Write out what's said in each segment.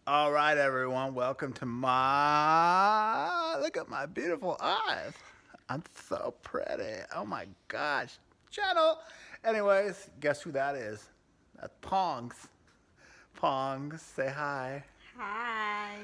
All right, everyone. Welcome to look at my beautiful eyes. I'm so pretty. Oh my gosh. Channel. Anyways, guess who that is? That's Pongs. Pongs, say hi. Hi.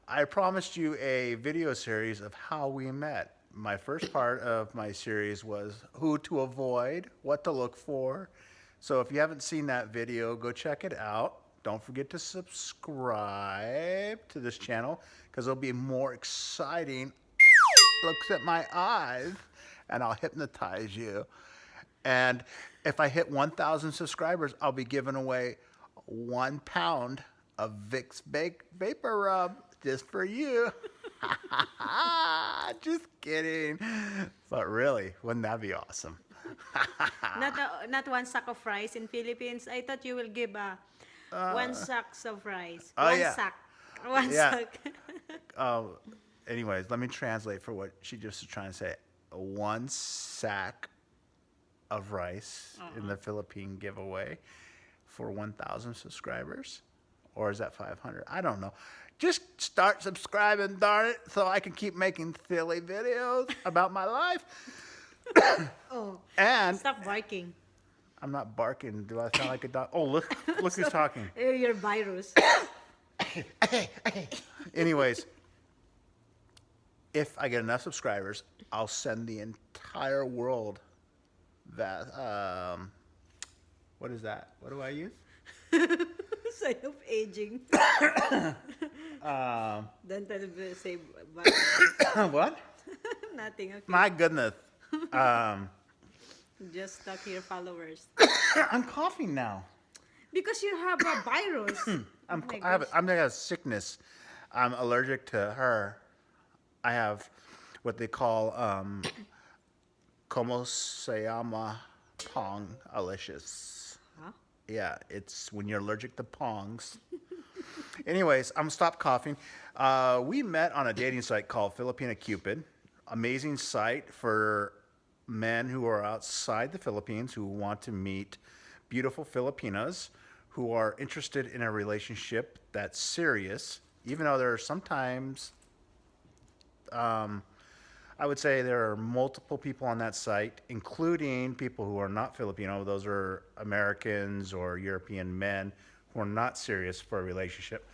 I promised you a video series of how we met. My first part of my series was who to avoid, what to look for. So if you haven't seen that video, go check it out. Don't forget to subscribe to this channel because there'll be more exciting looks at my eyes and I'll hypnotize you. And if I hit 1,000 subscribers, I'll be giving away 1 pound of Vicks Vapor Rub just for you. Just kidding. But really, wouldn't that be awesome? Not one sack of rice in Philippines. I thought you will give one sack of rice. Oh, One yeah. sack. One Yeah. sack. Oh, anyways, let me translate for what she just was trying to say. 1 sack of rice in the Philippine giveaway for 1,000 subscribers. Or is that 500? I don't know. Just start subscribing, darn it, so I can keep making silly videos about my life. Oh, And stop barking. I'm not barking. Do I sound like a dog? Oh, look who's talking. Your virus. Anyways, if I get enough subscribers, I'll send the entire world that. What is that? What do I use? Sign of aging. Um, Don't tell me say virus. what? Nothing. Okay. My goodness. Just talk to your followers. I'm coughing now. Because you have a virus. I'm, Oh my I have, gosh. I'm got a sickness. I'm allergic to her. I have what they call como se llama pong alicious. Huh? Yeah, it's when you're allergic to pongs. Anyways, I'm gonna stop coughing. We met on a dating site called Filipina Cupid. Amazing site for men who are outside the Philippines who want to meet beautiful Filipinas who are interested in a relationship that's serious, even though there are sometimes, I would say there are multiple people on that site, including people who are not Filipino. Those are Americans or European men who are not serious for a relationship.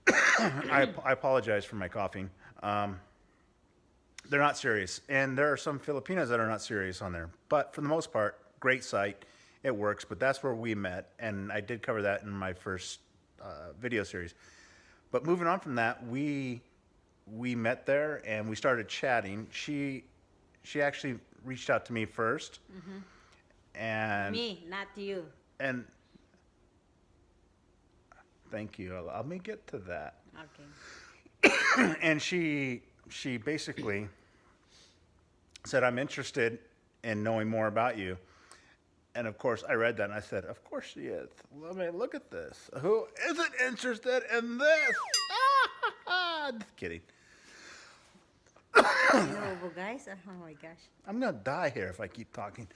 I apologize for my coughing. They're not serious. And there are some Filipinos that are not serious on there. But for the most part, great site. It works. But that's where we met. And I did cover that in my first video series. But moving on from that, we met there and we started chatting. She actually reached out to me first. And Me, not you. and thank you. Let me get to that. Okay. And she basically said, I'm interested in knowing more about you. And of course, I read that and I said, of course she is. Let me look at this. Who isn't interested in this? Just kidding. No, guys. Oh my gosh. I'm going to die here if I keep talking.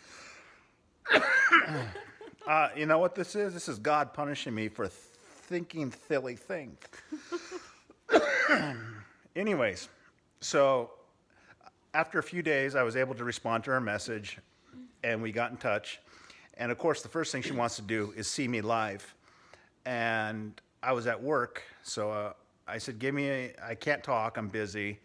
You know what this is? This is God punishing me for thinking silly things. Anyways, so after a few days, I was able to respond to her message, and we got in touch. And of course, the first thing she wants to do is see me live. And I was at work, so I said, I can't talk, I'm busy.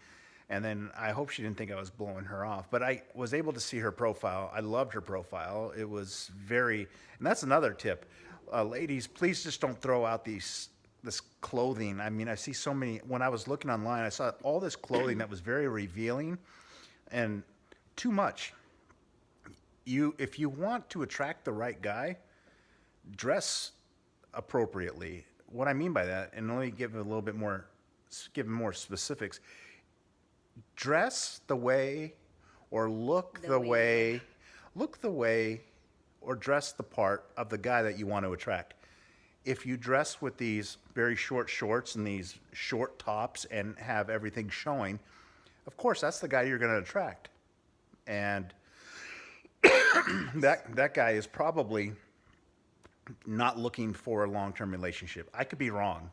And then I hope she didn't think I was blowing her off. But I was able to see her profile. I loved her profile. It was very, and that's another tip. Ladies, please just don't throw out this clothing. I mean, I see so many, when I was looking online, I saw all this clothing that was very revealing and too much. If you want to attract the right guy, dress appropriately. What I mean by that, and let me give more specifics. Dress the way, or look the way, or dress the part of the guy that you want to attract. If you dress with these very short shorts and these short tops and have everything showing, of course, that's the guy you're going to attract. And that guy is probably not looking for a long-term relationship. I could be wrong.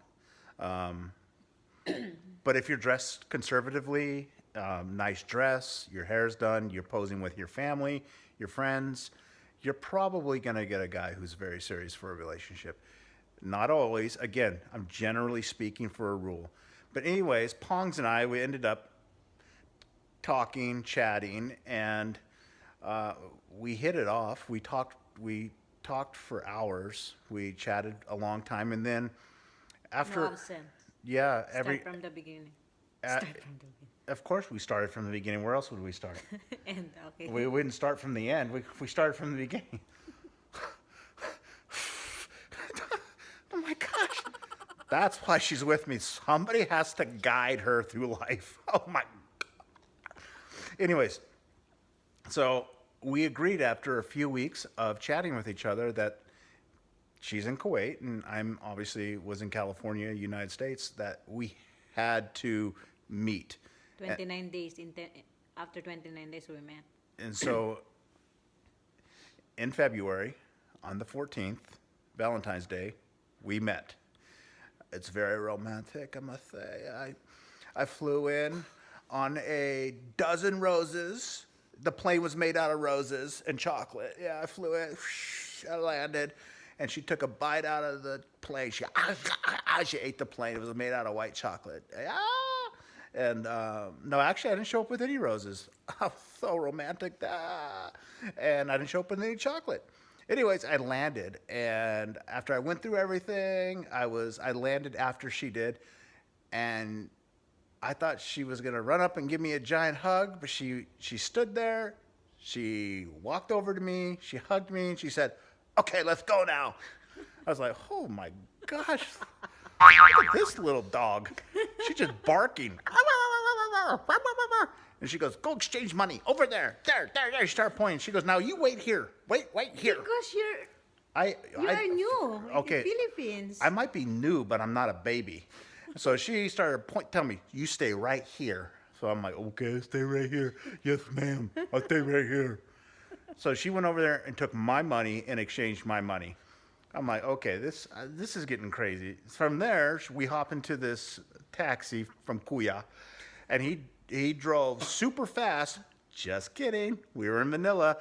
But if you're dressed conservatively, nice dress, your hair's done, you're posing with your family, your friends, you're probably going to get a guy who's very serious for a relationship. Not always. Again, I'm generally speaking for a rule. But anyways, Pongs and I, we ended up talking, chatting, and we hit it off. We talked for hours. We chatted a long time, and then No after, absent. yeah, Start from the beginning. uh, Start from the of course we started from the beginning. Where else would we start? beginning. And okay. We wouldn't start from the end. We started from the beginning. Oh my gosh. That's why she's with me. Somebody has to guide her through life. Oh my. Anyways, so we agreed after a few weeks of chatting with each other that she's in Kuwait and I'm obviously was in California, United States, that we had to meet. 29 days after 29 days we met. And so in February, on the 14th, Valentine's Day, we met. It's very romantic, I must say. I flew in on a dozen roses. The plane was made out of roses and chocolate. Yeah, I flew in, I landed, and she took a bite out of the plane. She ate the plane. It was made out of white chocolate. And no, actually, I didn't show up with any roses. Oh, so romantic. And I didn't show up with any chocolate. Anyways, I landed, and after I went through everything, I landed after she did, and I thought she was gonna run up and give me a giant hug, but she stood there, she walked over to me, she hugged me, and she said, "Okay, let's go now." I was like, "Oh my gosh, look at this little dog. She's just barking." And she goes, "Go exchange money over there. There. She started pointing. She goes, "Now you wait here. Wait here." Because you're I new okay. in Philippines. I might be new, but I'm not a baby. So she started telling me, "You stay right here." So I'm like, "Okay, I'll stay right here. Yes, ma'am. I'll stay right here." So she went over there and took my money and exchanged my money. I'm like, "Okay, this is getting crazy." From there, we hop into this taxi from Kuya, and he drove super fast. Just kidding. We were in Manila.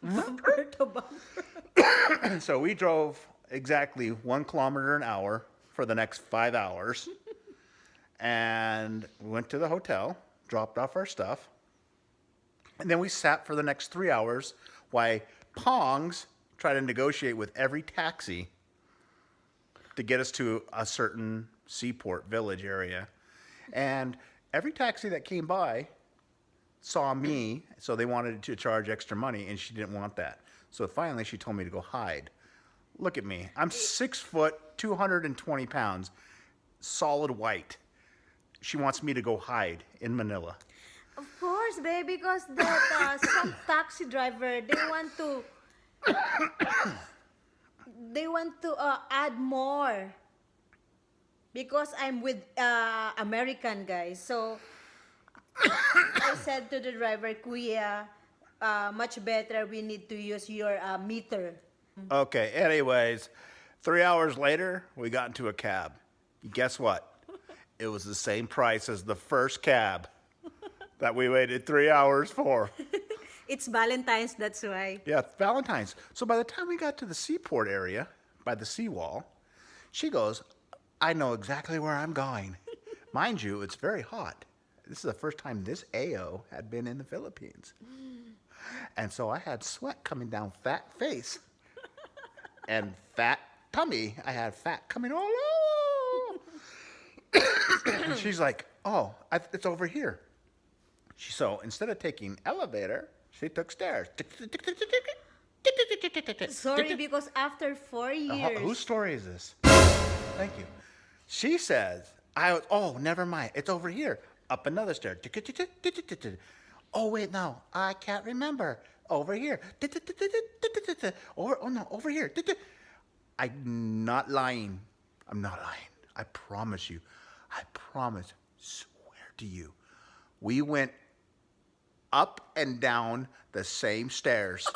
Bumper to bumper. So we drove exactly 1 kilometer an hour for the next 5 hours. And we went to the hotel, dropped off our stuff. And then we sat for the next 3 hours while Pongs tried to negotiate with every taxi to get us to a certain seaport village area. And every taxi that came by saw me, so they wanted to charge extra money, and she didn't want that. So finally, she told me to go hide. Look at me. I'm 6 foot, 220 pounds, solid white. She wants me to go hide in Manila. Of course, babe, because that some taxi driver they want to add more because I'm with American guys. So I said to the driver, "Kuya, much better. We need to use your meter." Okay, anyways, 3 hours later, we got into a cab. Guess what? It was the same price as the first cab that we waited 3 hours for. It's Valentine's, that's why. Yeah, Valentine's. So by the time we got to the seaport area, by the seawall, she goes, "I know exactly where I'm going." Mind you, it's very hot. This is the first time this AO had been in the Philippines. And so I had sweat coming down fat face and fat tummy. I had fat coming all over. And she's like, "Oh, it's over here." So instead of taking elevator, she took stairs. Sorry, because after 4 years. Whose story is this? Thank you. She says, "Oh, never mind. It's over here. Up another stair. Oh, wait, no. I can't remember. Over here. Over here. I'm not lying. I'm not lying. I promise you. I promise. Swear to you. We went up and down the same stairs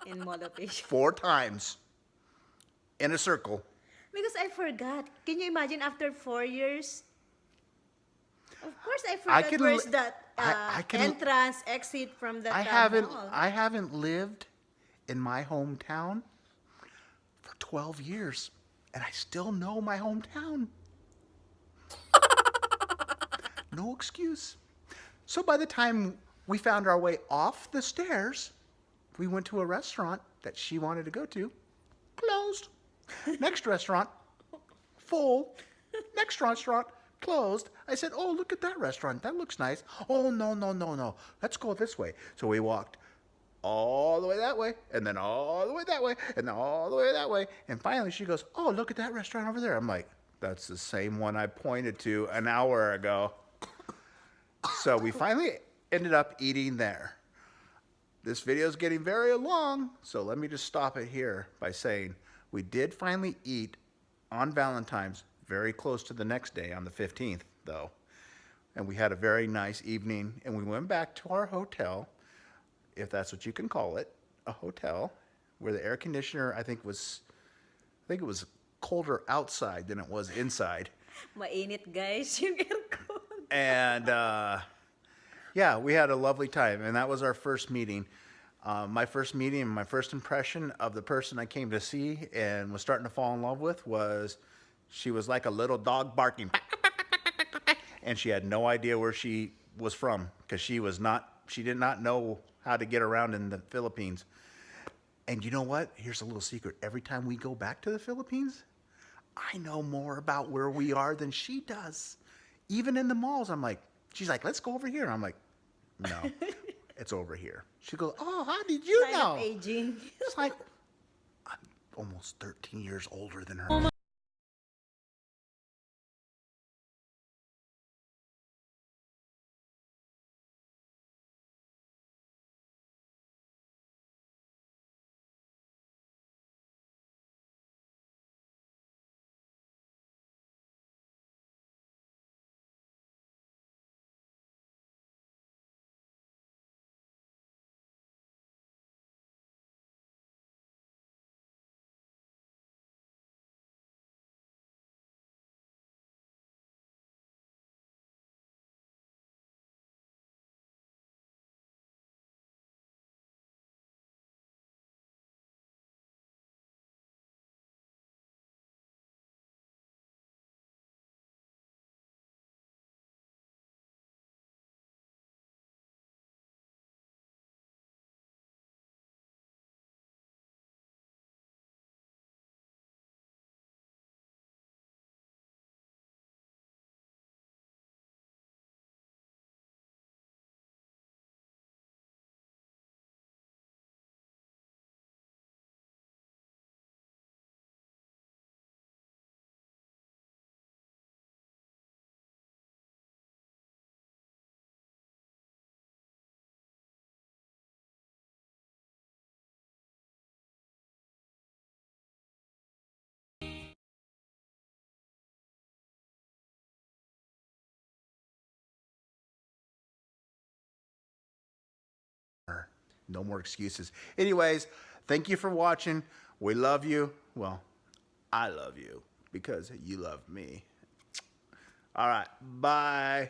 In Molopish. 4 times. in a circle. Because I forgot. Can you imagine after 4 years? Of course, I I forgot can where's li- that I can- entrance, exit from that mall. I haven't lived in my hometown for 12 years, and I still know my hometown. No excuse. So by the time we found our way off the stairs, we went to a restaurant that she wanted to go to. Closed. Next restaurant, full. Next restaurant, closed. I said, oh, look at that restaurant. That looks nice. Oh, no, no, no, no. Let's go this way. So we walked all the way that way, and then all the way that way, and then all the way that way. And finally she goes, oh, look at that restaurant over there. I'm like, that's the same one I pointed to an hour ago. So we finally ended up eating there. This video is getting very long, so let me just stop it here by saying we did finally eat on Valentine's, very close to the next day on the 15th, though. And we had a very nice evening, and we went back to our hotel, if that's what you can call it, a hotel, where the air conditioner, I think it was colder outside than it was inside. Mainit, guys, yung aircon. And yeah, we had a lovely time, and that was our first meeting. My first meeting and my first impression of the person I came to see and was starting to fall in love with was she was like a little dog barking. And she had no idea where she was from because she did not know how to get around in the Philippines. And you know what? Here's a little secret. Every time we go back to the Philippines, I know more about where we are than she does. Even in the malls, she's like, let's go over here. I'm like, no, it's over here. She goes, oh, how did you Sign know? of aging. It's like, I'm almost 13 years older than her. No more excuses. Anyways, thank you for watching. We love you. Well, I love you because you love me. All right. Bye.